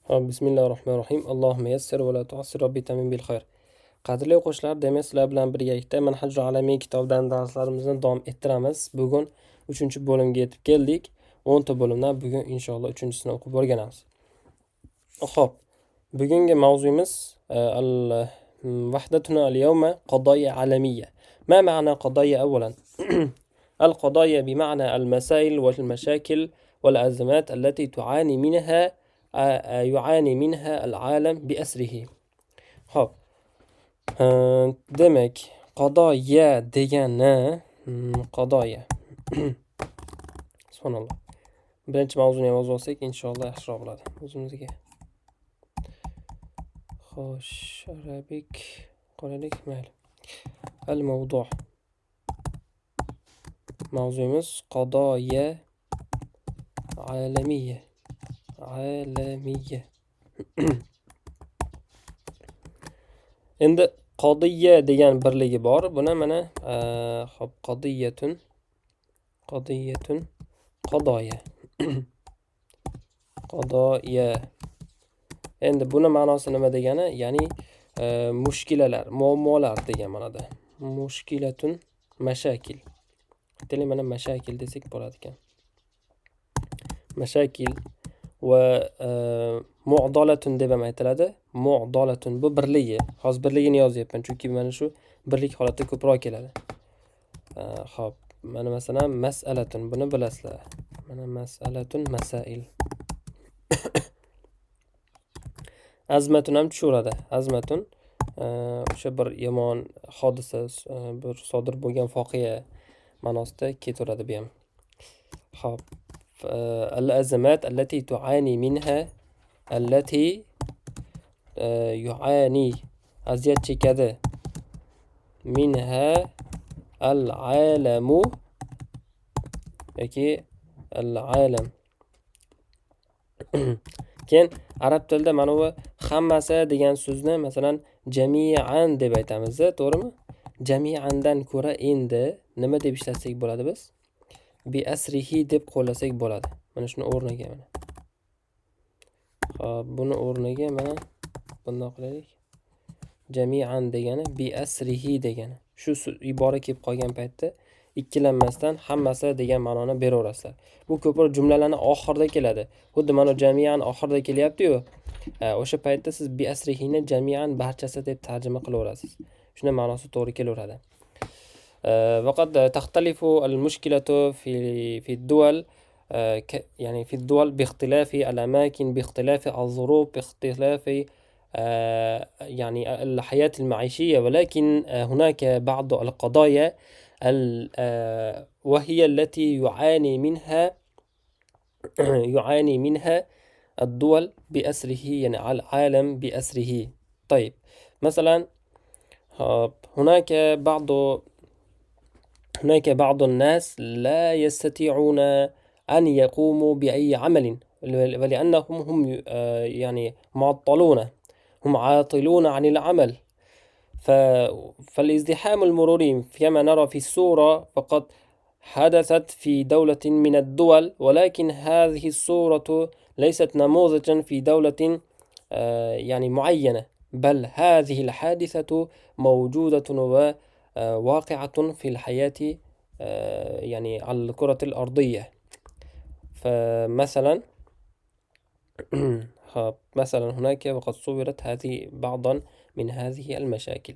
Bismillahirrohmanirrohim. Allohumma yassir va la tu'assir robbi tamin bil xayr. Qadrli o'quvchilar, demak sizlar bilan birgalikda Manhajul Alamiy kitobidan darslarimizni davom ettiramiz. Bugun 3-bo'limga yetib keldik. 10 ta bo'limdan bugun inshaalloh 3-sini o'qib o'rganamiz. Xo'p, bugungi mavzuyimiz al-wahdatuna al-yawma qadaya alamiyya. Ma ma'na qadaya awwalan? Al-qadaya bima'na al-masail wal mashakil wal azmat allati يعاني منها العالم بأسره. Xo'p. Demak, qadoya degani qadoya. Subhanalloh. Birinchi mavzuni ham yozib olsak, inshaalloh yaxshiroq bo'ladi o'zimizga. Xo'sh, arabik qolaylik, mayli. Al-mavdu'. Mavzuyimiz qadoya alamiyya. Alamiyya. Endi qodiya degan birligi bor. Buni mana hop qodiyatun qadoya. Qadoya. Endi buni ma'nosi nima degani? Ya'ni mushkilalar, muammolar degan ma'noda. Mushkilatun mashakil. Aytaylik, mana mashakil desak bo'ladi ekan. Mashakil va mu'dalatun deb ham aytiladi. Mu'dalatun bu birligi. Hozir birligini yozyapman, chunki mana shu birlik holatda ko'proq keladi. Xo'p, mana masalan mas'alatun, buni bilasizlar. Mana mas'alatun masail. Azmatun ham tushaveradi. Azmatun o'sha bir yomon hodisa, bir sodir bo'lgan voqea ma'nosida ketaveradi bu ham. Xo'p. الأزمات التي تعاني منها يعاني أزياد chekadi منها العالم yoki العالم. Keyin arab tilida mana bu hammasi degan so'zni masalan jami'an deb aytamiz, to'g'rimi? Jami'andan ko'ra endi nima deb ishlatsak bo'ladi biz? Bi asrihi deb qo'llasak bo'ladi. Mana shuni o'rniga mana. Xo'p, buni o'rniga mana bunday qilaylik. Jami'an degani bi asrihi degani. Shu ibora kelib qolgan paytda ikkilanmasdan hammasi degan ma'noni beraverasizlar. Bu ko'proq jumlalarning oxirida keladi. Xuddi mana jami'an oxirida kelyapti-yu. O'sha paytda siz bi asrihini jami'an barchasi deb tarjima qilaverasiz. Shuna ma'nosi to'g'ri kelaveradi. وقد تختلف المشكلة في الدول، يعني في الدول باختلاف الأماكن، باختلاف الظروف، باختلاف يعني الحياة المعيشية، ولكن هناك بعض القضايا وهي التي يعاني منها الدول بأسره، يعني العالم بأسره. طيب، مثلا هناك بعض الناس لا يستطيعون أن يقوموا بأي عمل، ولأنهم هم يعني معطلون، هم عاطلون عن العمل. فالازدحام المروري كما نرى في الصورة فقد حدثت في دولة من الدول، ولكن هذه الصورة ليست نموذجا في دولة يعني معينة، بل هذه الحادثة موجودة وواقعة في الحياة يعني على الكرة الأرضية. فمثلا مثلا هناك وقد صورت هذه بعضا من هذه المشاكل.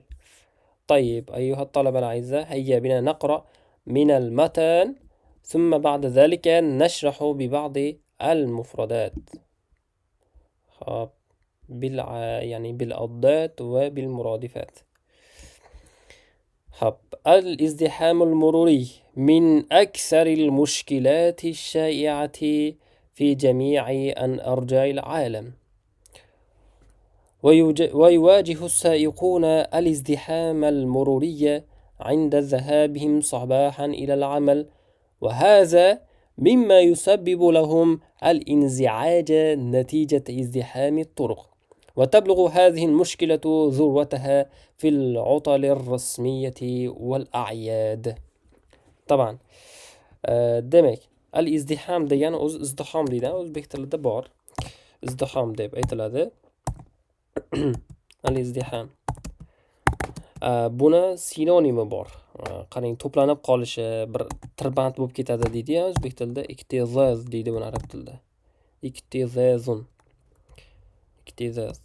طيب أيها الطلبة الأعزاء، هيا بنا نقرأ من المتن ثم بعد ذلك نشرح ببعض المفردات يعني بالأضداد وبالمرادفات. الازدحام المروري من أكثر المشكلات الشائعة في جميع أرجاء العالم، ويواجه السائقون الازدحام المروري عند ذهابهم صباحا إلى العمل، وهذا مما يسبب لهم الانزعاج نتيجة ازدحام الطرق. وتبلغ هذه المشكلة ذروتها في العطل الرسمية والأعياد. طبعا demak al-izdiham degani o'zi izdihom deydi, o'zbek tilida bor. izdihom deb aytiladi. Al-izdiham. Buni sinonimi bor. Qarang, to'planib qolishi, bir tirband bo'lib ketadi deydi-ya o'zbek tilida. Iktizaz deydi buni arab tilida. Iktizazun. Iktizaz.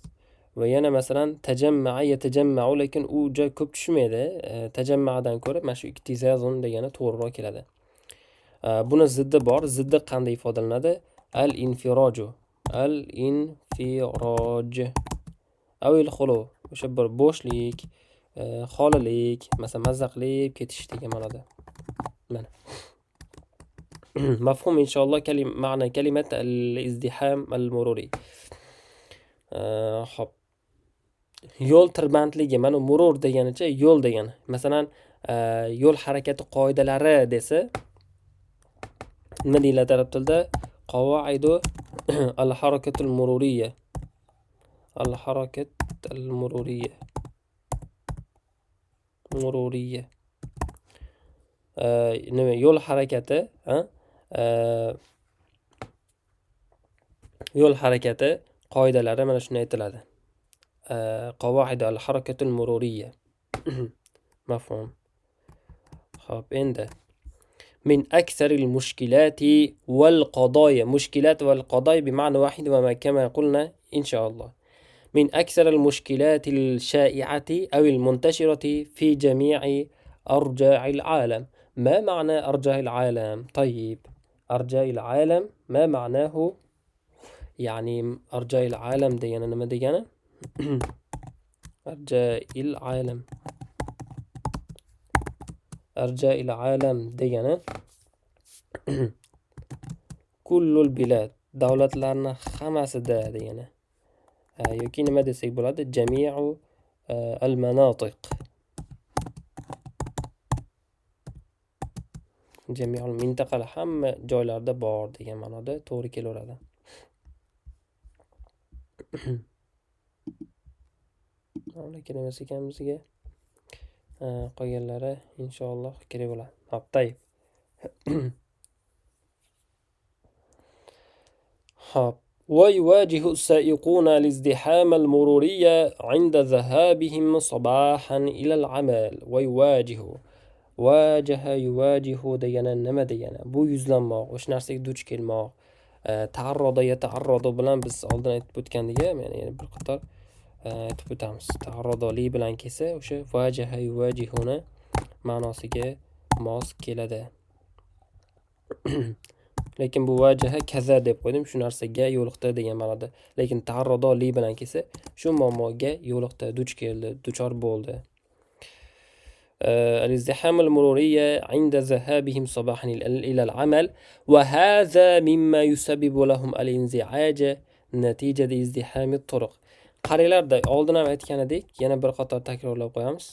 Va yana masalan tajamma'a yatajamma'u, lekin u juda ko'p tushmaydi. Tajamma'dan ko'ra mana shu iktizazun degani to'g'riroq keladi. Buni ziddi bor. Ziddi qanday ifodalanadi? Al-infiroju. Al-infiroj. Avil xulu. O'sha bir bo'shlik, xolilik, masalan mazzaqlib ketish degan ma'noda. Mana. Mafhum inshaalloh ma'na kalimat al-izdiham al-mururi. Xo'p. Yo'l tirbandligi, mana murur deganicha yo'l degani. Masalan, yo'l harakati qoidalari desa, nima deyiladi arab tilida? Qavoidu al-harakatul mururiyya. Al-harakat al-mururiyya. Mururiyya. Nima yo'l harakati, yo'l harakati qoidalari mana shunday aytiladi. Qavoidu al-harakatul mururiyya. Mafhum. Xo'p, endi من أكثر المشكلات والقضايا. مشكلات والقضايا بمعنى واحد كما قلنا إن شاء الله. من أكثر المشكلات الشائعة أو المنتشرة في جميع أرجاء العالم. ما معنى أرجاء العالم؟ طيب، أرجاء العالم ما معناه؟ يعني أرجاء العالم ديانا نما ديانا؟ أرجاء العالم. أرجاء العالم ديانا كل البلاد. davlatlarni hammasida degani. Yoki nima desak bo'ladi? Jami'u al-manatiq. Jami'ul mintaqalar, hamma joylarda bor degan ma'noda to'g'ri kelaveradi. Lekin emas ekan bizga. Qolganlari inshaalloh kerak bo'ladi. Hop, tayib. Hop. ويواجه السائقون الازدحام المروري عند ذهابهم صباحا إلى العمل. ويواجه. واجه يواجه degani nima degani? Bu yuzlanmoq, o'sha narsaga duch kelmoq. Ta'arroda yata'arrodu bilan biz oldin aytib o'tgandik, ya'ni bir qator aytib o'tamiz. Ta'arrodoli bilan kelsa, o'sha vajaha yuvajihuna ma'nosiga mos keladi. Lekin bu vajaha kaza deb qo'ydim, shu narsaga yo'liqdi degan ma'noda. Lekin ta'arrodoli bilan kelsa, shu muammoga yo'liqdi, duch keldi, duchor bo'ldi. الازدحام المروري عند ذهابهم صباحا إلى العمل، وهذا مما يسبب لهم الانزعاج نتيجة ازدحام الطرق. Qaranglarda, oldin ham aytgan edik, yana bir qator takrorlab qo'yamiz.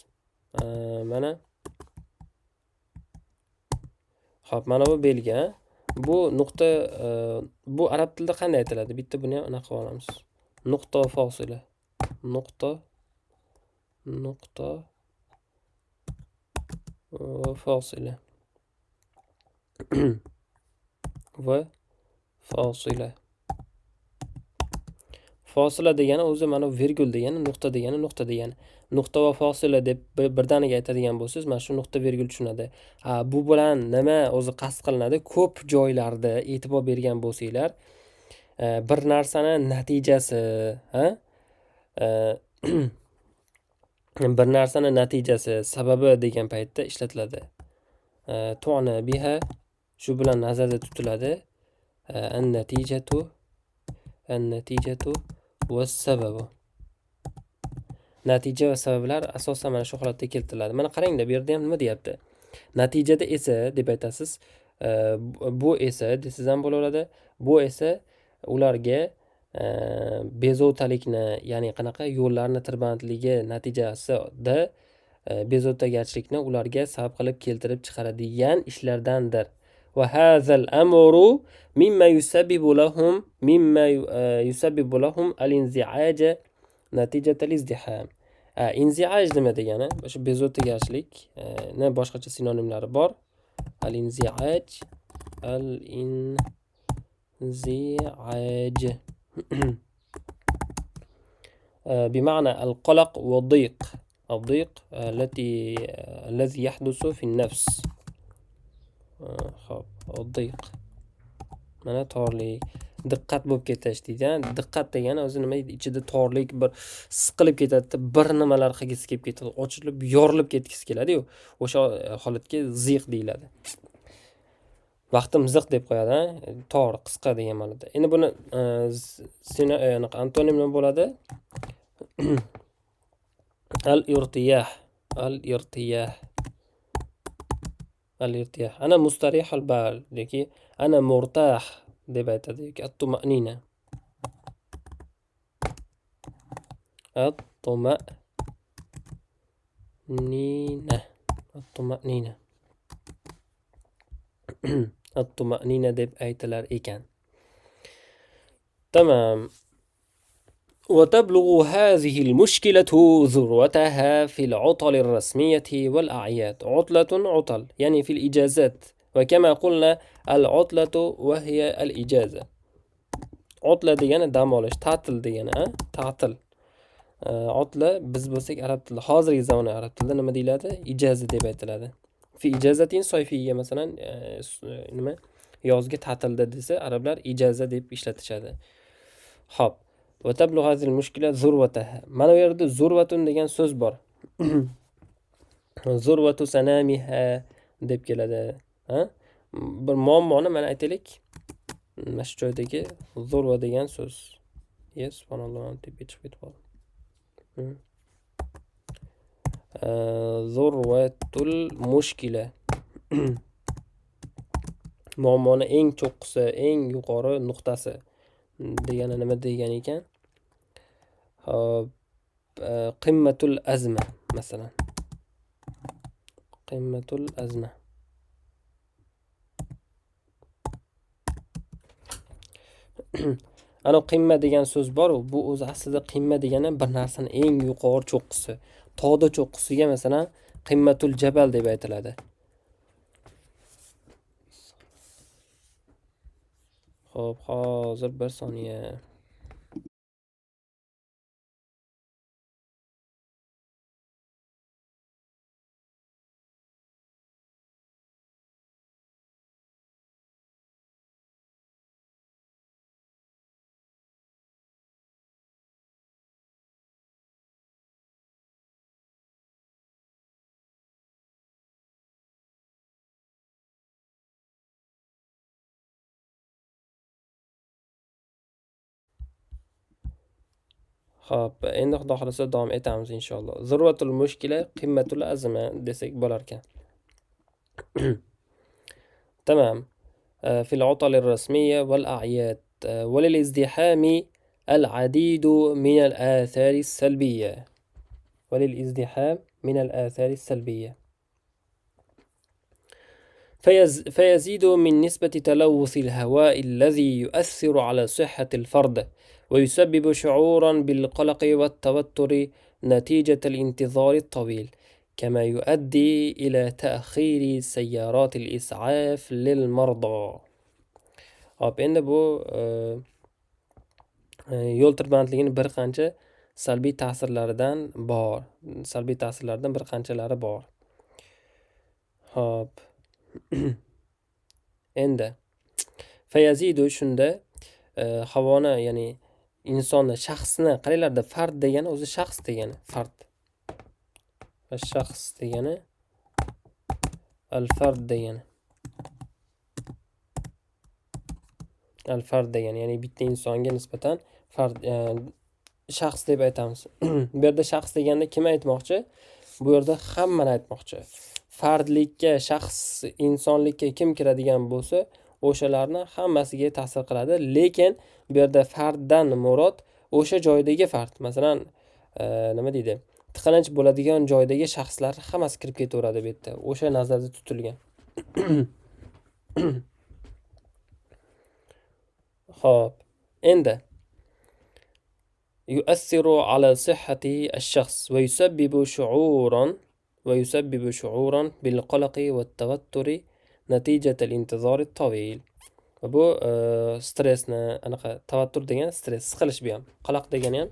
Mana. Xo'p, mana bu belgi. Bu nuqta, bu arab tilida qanday aytiladi? Bitta buni ham anaqa qilib olamiz. Nuqta fasila. Nuqta fasila. Va fasila. Fasila degani o'zi mana virgul degani, nuqta degani, nuqta degani. Nuqta va fasila deb birdaniga aytadigan bo'lsangiz, mana shu nuqta virgul tushunadi. Bu bilan nima o'zi qasd qilinadi? Ko'p joylarda e'tibor bergan bo'lsanglar, bir narsani natijasi, bir narsani natijasi, sababi degan paytda ishlatiladi. Tu'na biha, shu bilan nazarda tutiladi. An-natijatu was-sababu. Natija va sabablar asosan mana shu holatda keltiriladi. Mana qarangda, bu yerda ham nima deyapti? Natijada esa deb aytasiz. Bu esa desiz ham bo'laveradi. Bu esa ularga bezovtalikni, ya'ni qanaqa yo'llarni tirbandligi natijasida bezovtagarchilikni ularga sabab qilib keltirib chiqaradigan ishlardandir. Va hazal amru mimma yusabbibu lahum al-inzi'aj natijat al-izdiham. Inzi'aj nima degani? O'sha bezovtagarchilik, boshqacha sinonimlari bor. Al-inzi'aj, al-inzi'aj. بمعنى القلق والضيق. الضيق الذي يحدث في النفس. خب الضيق mana torlik, diqqat bo'lib ketish deydi. Diqqat degani o'zi nima deydi? Ichida torlik, bir siqilib ketadi, bir nimalar qilgisi kelib ketadi, ochilib, yorilib ketgisi keladi-yu. O'sha holatga ziq deyiladi. Vaqtim ziq deb qo'yadi, tor, qisqa degan ma'noda. Endi buni antonim nima bo'ladi? Al-irtiyah. Al-irtiyah. Al-irtiyah. Ana mustarih al-bal yoki ana murtah deb aytadi yoki at-tuma'nina. At-tuma'nina. At-tuma'nina. At-tuma'nina deb aytilar ekan. Tamam. وتبلغ هذه المشكلة ذروتها في العطل الرسمية والأعياد. عطل يعني في الإجازات، وكما قلنا العطلة وهي الإجازة. عطلة degani dam olish, ta'til degani, ta'til. Otla biz bo'lsak arab tilida, hozirgi zamonda arab tilida nima deyiladi? Ijaza deb aytiladi. Fi ijazatin soyfiyya, masalan, nima yozgi ta'tilda desa arablar ijaza deb ishlatishadi. Xo'p. Va tablugh hadhihi al-mushkila zurwataha. Mana bu yerda zurvatun degan so'z bor. Zurvatu sanamiha deb keladi. Bir muammoni mana aytaylik. Mana shu joydagi zurva degan so'z. Subhanalloh deb chiqib ketdi. Zurvatul mushkila. Muammoni eng cho'qqisi, eng yuqori nuqtasi degani nima degan ekan? Qimmatul azma masalan. Qimmatul azma. Ana qimma degan so'z bor, bu o'zi aslida qimma degani bir narsani eng yuqori cho'qqisi. Tog'da cho'qqisiga masalan qimmatul jabal deb aytiladi. Xo'p, hozir bir soniya. Xo'p, endi xudo xolasa davom etamiz inshaalloh. Zurvatul mushkila qimmatul azma desak bo'lar ekan. Tamam. في العطل الرسمية والأعياد وللازدحام العديد من الآثار السلبية. وللازدحام من الآثار السلبية. فيزيد من نسبة تلوث الهواء الذي يؤثر على صحة الفرد، ويسبب شعورا بالقلق والتوتر نتيجة الانتظار الطويل، كما يؤدي إلى تأخير سيارات الإسعاف للمرضى. Endi bu yo'l tirbandligining bir qancha salbiy ta'sirlaridan bir qanchalari bor. Xo'p. Endi fayazidu shunda havoni, ya'ni insonni, shaxsni qaranglarda, fard degani o'zi shaxs degani, fard. Va shaxs degani al-fard degani. Al-fard degani, ya'ni bitta insonga nisbatan fard, shaxs deb aytamiz. Bu yerda shaxs deganda kim aytmoqchi? Bu yerda hammani aytmoqchi. Fardlikka, shaxs, insonlikka kim kiradigan bo'lsa, o'shalarni hammasiga ta'sir qiladi. Lekin bu yerda farddan murod o'sha joydagi fard. Masalan, nima deydi? Tiqilinch bo'ladigan joydagi shaxslar hammasi kirib ketaveradi bu yerda. O'sha nazarda tutilgan. Xo'p. Endi يؤثر على صحة الشخص ويسبب شعورا بالقلق والتوتر نتيجة الانتظار الطويل. Bu stressni anaqa tavattur degani stress, siqilish bu ham. Qaloq degani ham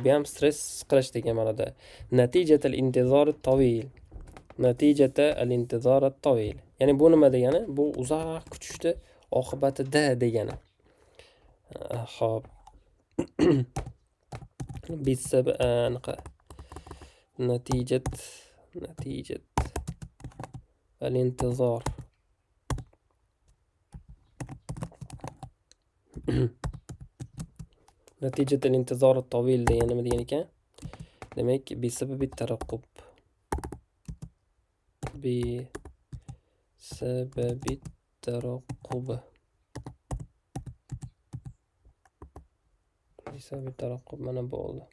bu ham stress, siqilish degan ma'noda. Natijatul intizor tavil. Natijata al-intizor at-tavil. Ya'ni bu nima degani? Bu uzoq kutishni oqibatida degani. Xo'p. Bisab anaqa natijat al-intizor. نتيجة الانتظار الطويل degani nima degan ekan? Demak, بسبب الترقب. بسبب الترقب. بسبب الترقب mana bo'ldi.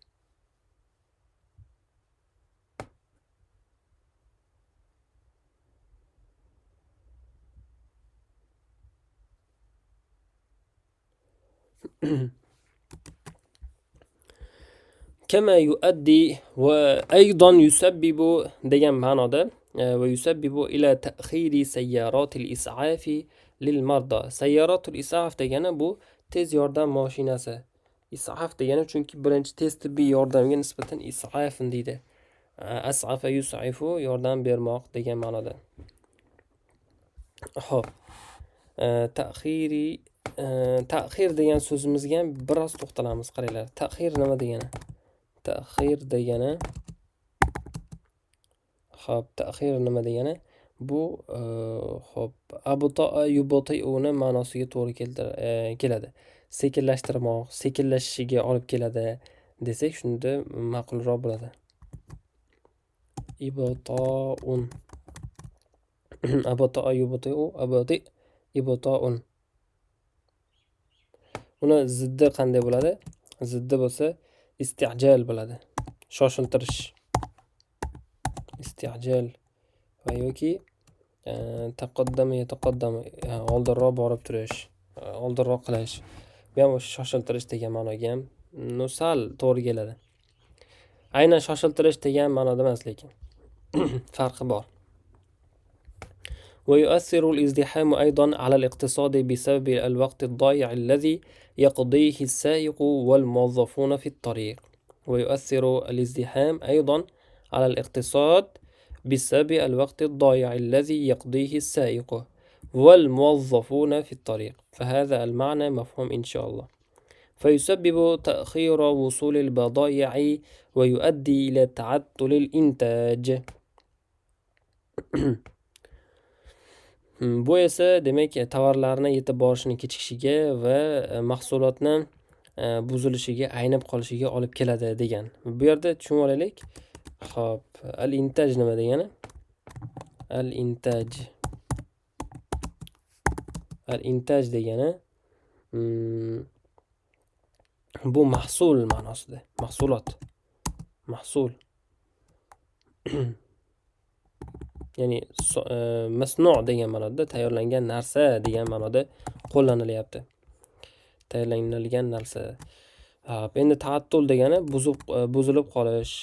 كما يؤدي وأيضا يسبب degan ma'noda ويسبب إلى تأخير سيارات الإسعاف للمرضى. سيارات الإسعاف degani bu tez yordam mashinasi. Is'af degani chunki birinchi tez tibbiy yordamga nisbatan is'af deydi. As'afa yus'ifu yordam bermoq degan ma'noda. Xo'p. Ta'xir degan so'zimizga ham biroz to'xtalamiz, qaranglar. Ta'xir nima degani? Ta'xir degani xo'p, ta'xir nima degani? Bu xo'p, abto'a yubti'uni ma'nosiga to'g'ri keladi. Sekinlashtirmoq, sekinlashishiga olib keladi desak, shunda ma'qulroq bo'ladi. Ibto'un. Abto'a yubti'u, abti' ibto'un. Uni ziddi qanday bo'ladi? Ziddi bo'lsa isti'jal bo'ladi. Shoshiltirish. Isti'jal va yoki taqaddama oldinroq borib turish, oldinroq qilish. Bu ham shoshiltirish degan ma'noga ham sal to'g'ri keladi. Aynan shoshiltirish degan ma'noda emas lekin. Farqi bor. ويؤثر الازدحام أيضا على الاقتصاد بسبب الوقت الضائع الذي يقضيه السائق والموظفون في الطريق. ويؤثر الازدحام أيضا على الاقتصاد بسبب الوقت الضائع الذي يقضيه السائق والموظفون في الطريق. فهذا المعنى مفهوم إن شاء الله. فيسبب تأخير وصول البضائع ويؤدي إلى تعطل الإنتاج. Bu esa demak tovarlarni yetib borishini kechikishiga va mahsulotni buzilishiga, aynib qolishiga olib keladi degan. Bu yerda tushunib olaylik. Xo'p, al-intaj nima degani? Al-intaj. Al-intaj degani bu mahsul ma'nosida. Mahsulot. Mahsul. Ya'ni masnu' degan ma'noda, tayyorlangan narsa degan ma'noda qo'llanilyapti. Tayyorlangan narsa. Endi ta'attul degani buzilib qolish.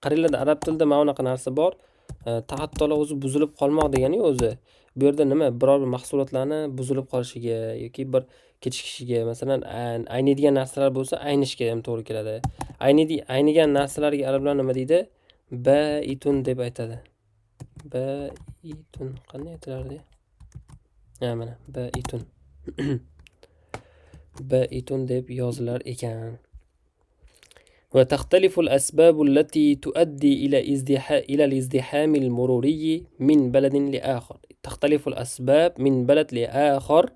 Qaranglar, arab tilida mana bunaqa narsa bor. Ta'attula o'zi buzilib qolmoq degani o'zi. Bu yerda nima? Biror bir mahsulotlarni buzilib qolishiga yoki bir kechikishiga, masalan, ayniydigan narsalar bo'lsa, aynishga ham to'g'ri keladi. Aynigan narsalarga arablar nima deydi? Baitun deb aytadi. Baitun qanday aytilardi? Mana baitun. Baitun deb yozilar ekan. وتختلف الأسباب التي تؤدي إلى الازدحام المروري من بلد لآخر. تختلف الأسباب من بلد لآخر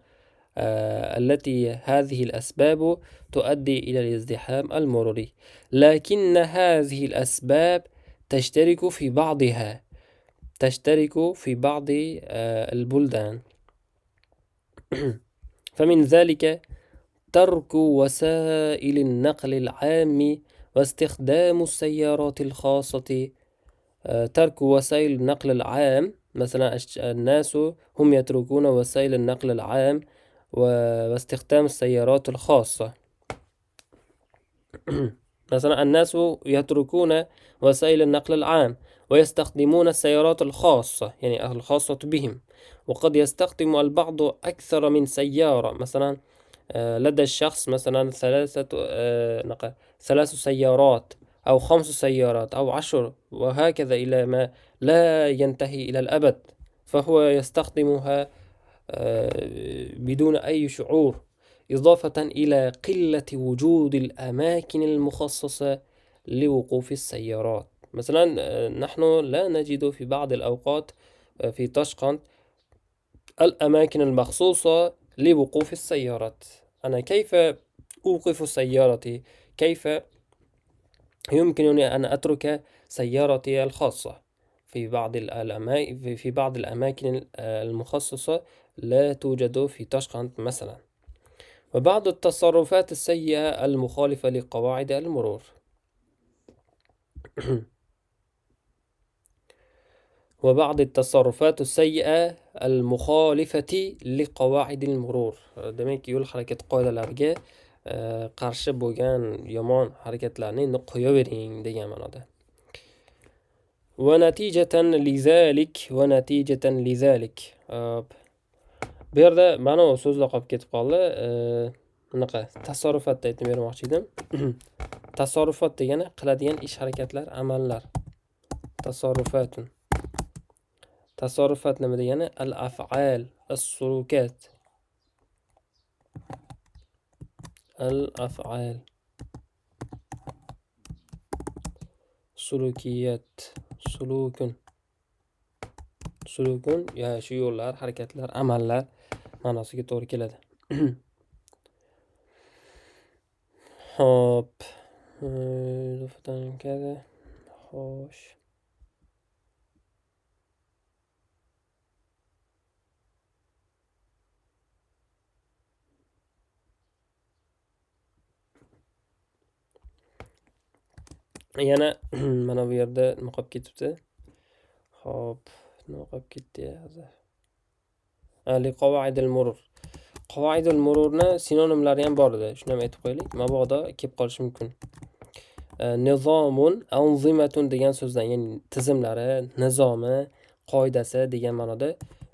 التي هذه الأسباب تؤدي إلى الازدحام المروري، لكن هذه الأسباب تشترك في بعض البلدان. فمن ذلك ترك وسائل النقل العام واستخدام السيارات الخاصة. ترك وسائل النقل العام، مثلا الناس هم يتركون وسائل النقل العام واستخدام السيارات الخاصة. مثلا الناس يتركون وسائل النقل العام ويستخدمون السيارات الخاصة يعني الخاصة بهم. وقد يستخدم البعض أكثر من سيارة، مثلا لدى الشخص مثلا ثلاث سيارات أو 5 سيارات أو 10 وهكذا إلى ما لا ينتهي إلى الأبد، فهو يستخدمها بدون أي شعور، إضافة إلى قلة وجود الأماكن المخصصة لوقوف السيارات. مثلا نحن لا نجد في بعض الأوقات في طشقند الأماكن المخصوصة لوقوف السيارات. أنا كيف أوقف سيارتي؟ كيف يمكنني أن أترك سيارتي الخاصة في بعض الأماكن المخصصة لا توجد في طشقند مثلا. وبعض التصرفات السيئة المخالفة لقواعد المرور. وبعض التصرفات السيئة المخالفة لقواعد المرور. Demek yo'l harakati qoidalariga qarshi bo'lgan yomon harakatlarni qo'yavering degan ma'noda. ونتيجة لذلك ونتيجة لذلك. Bu yerda mana bu so'zlar qolib ketib qoldi. Bunaqa tasarrufotni aytib bermoqchi edim. Tasarrufot degani qiladigan ish harakatlar, amallar. Tasarrufatun. Tasarrufat nima degani? Al-af'al, as-sulukat. Al-af'al. Sulukiyat, sulukun. Sulukun ya shu yo'llar, harakatlar, amallar ma'nosiga to'g'ri keladi. Hop. Xo'sh. Yana mana bu yerda nima qolib ketibdi? Hop, nima qolib ketdi hozir? Liqovaidil murur. Qovaidul mururni sinonimlari ham bor edi. Shuni ham aytib qo'yaylik. Mabodo kelib qolishi mumkin. Nizomun, anzimatun degan so'zdan, ya'ni tizimlari, nizomi, qoidasi degan ma'noda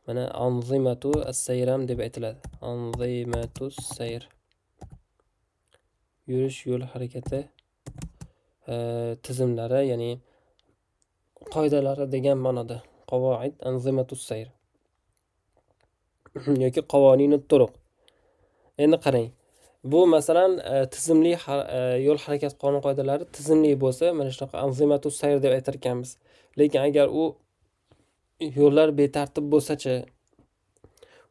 mana anzimatu as-sayram deb aytiladi. Anzimatu as-sayr. Yurish yo'l harakati tizimlari, ya'ni qoidalari degan ma'noda. Qavoid anzimatu as-sayr. yoki qavoninut turuq. Endi qarang. Bu masalan tizimli yo'l harakat qonun qoidalari tizimli bo'lsa, mana shunaqa anzimatus sayr deb aytar ekanmiz. Lekin agar u yo'llar betartib bo'lsa-chi,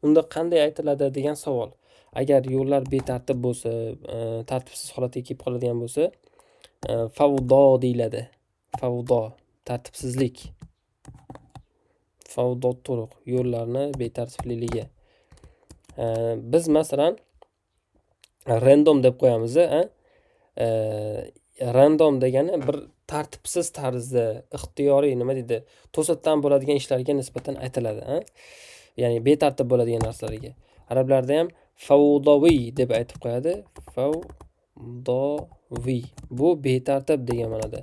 unda qanday aytiladi degan savol. Agar yo'llar betartib bo'lsa, tartibsiz holatga kelib qoladigan bo'lsa, favdo deyiladi. Favdo, tartibsizlik. Favdo turuq, yo'llarni betartibligi. Biz masalan random deb qo'yamiz, random degani bir tartibsiz tarzda, ixtiyoriy nima deydi, to'satdan bo'ladigan ishlarga nisbatan aytiladi, ya'ni betartib bo'ladigan narsalarga. Arablarda ham favdoviy deb aytib qo'yadi. Favdoviy. Bu betartib degan ma'noda.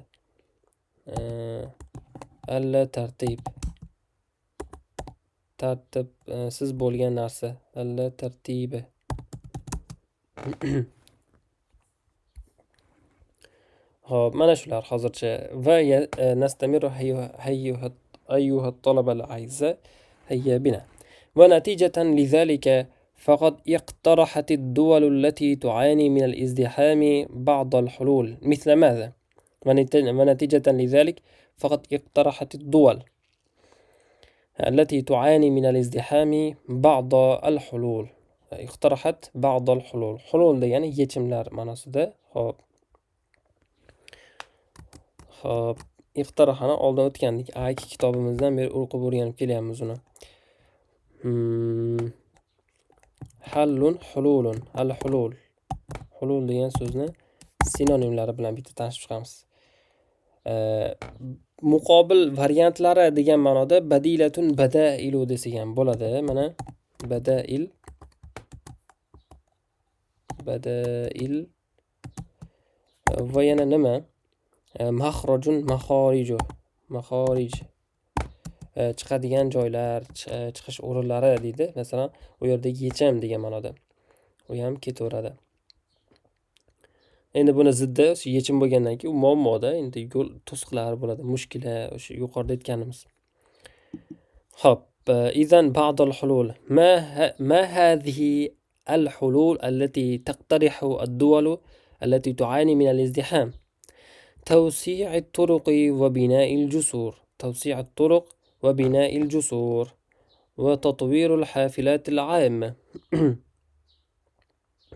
Alla tartib. Tartibsiz bo'lgan narsa. Alla tartibi. Hop, mana shular hozircha. Va nastamiru ayyuha talaba al-aizza hayya bina. ونتيجة لذلك فقد اقترحت الدول التي تعاني من الازدحام بعض الحلول. مثل ماذا؟ ونتيجة لذلك فقد اقترحت الدول التي تعاني من الازدحام بعض الحلول. اقترحت بعض الحلول. حلول ده يعني yechimlar ma'nosida. Hop. Hop. Iqtirahani oldin o'tgandik. A2 kitobimizdan beri o'qib o'rganib kelyapmiz uni. Hallun, hululun. Al-hulul. Hulul degan so'zni sinonimlari bilan bitta tanishib chiqamiz. Muqobil variantlari degan ma'noda badilatun, badailu desak ham bo'ladi. Mana badail. Badail. Va yana nima? Makhrajun, makhariju. Mahorij. Chiqadigan joylar, chiqish o'rinlari deydi. Masalan, u yerda yechim degan ma'noda. U ham ketaveradi. Endi buni ziddi yechim bo'lgandan keyin u muammoda endi yo'l to'siqlar bo'ladi, mushkila o'sha yuqorida aytganimiz. Xo'p, إذن بعض الحلول ما هذه الحلول التي تقترح الدول التي تعاني من الازدحام؟ توسيع الطرق وبناء الجسور، توسيع الطرق وبناء الجسور، وتطوير الحافلات العامة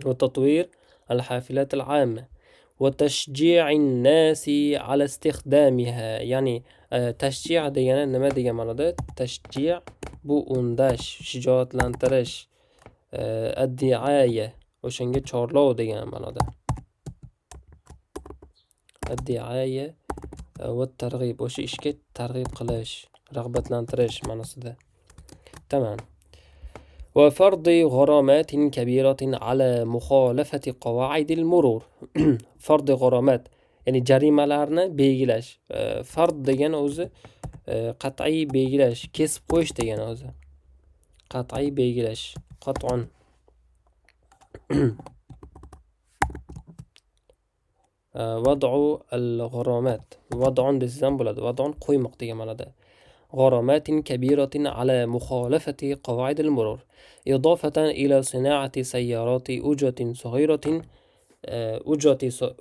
وتطوير الحافلات العامة، وتشجيع الناس على استخدامها. يعني tashjiع degani nima degan ma'noda? Tashjiع bu undash, shijoatlantirish, addiaya o'shanga chorlov degan ma'noda. Addiaya va targ'ib o'sha ishga targ'ib qilish, rag'batlantirish ma'nosida. Tamam. وفرض غرامات كبيرة على مخالفة قواعد المرور. فرض غرامات ya'ni jarimalarni belgilash. Fard degani o'zi qat'iy belgilash, kesib qo'yish degani o'zi. Qat'iy belgilash, qat'on. Vad'u al-g'aromat. Vad'on desiz ham bo'ladi. Vad'on qo'ymoq degan ma'noda. غرامات كبيرة على مخالفة قواعد المرور إضافة إلى صناعة سيارات أجرة صغيرة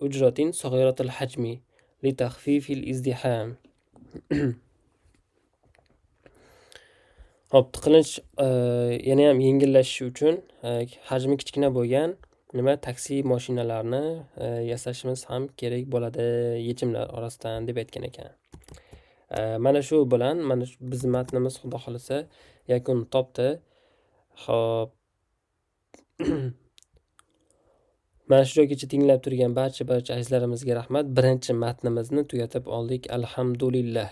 أجرة صغيرة الحجم لتخفيف الازدحام. Hop, tiqilish yana ham yengillashishi uchun hajmi kichkina bo'lgan taksi mashinalarni yasashimiz ham kerak bo'ladi yechimlar orasidan deb aytgan ekan. Mana shu bilan bizning matnimiz xudo xolisa yakun topdi. Xo'p. Mana shu joygacha tinglab turgan barcha azizlarimizga rahmat. Birinchi matnimizni tugatib oldik. Alhamdulillah.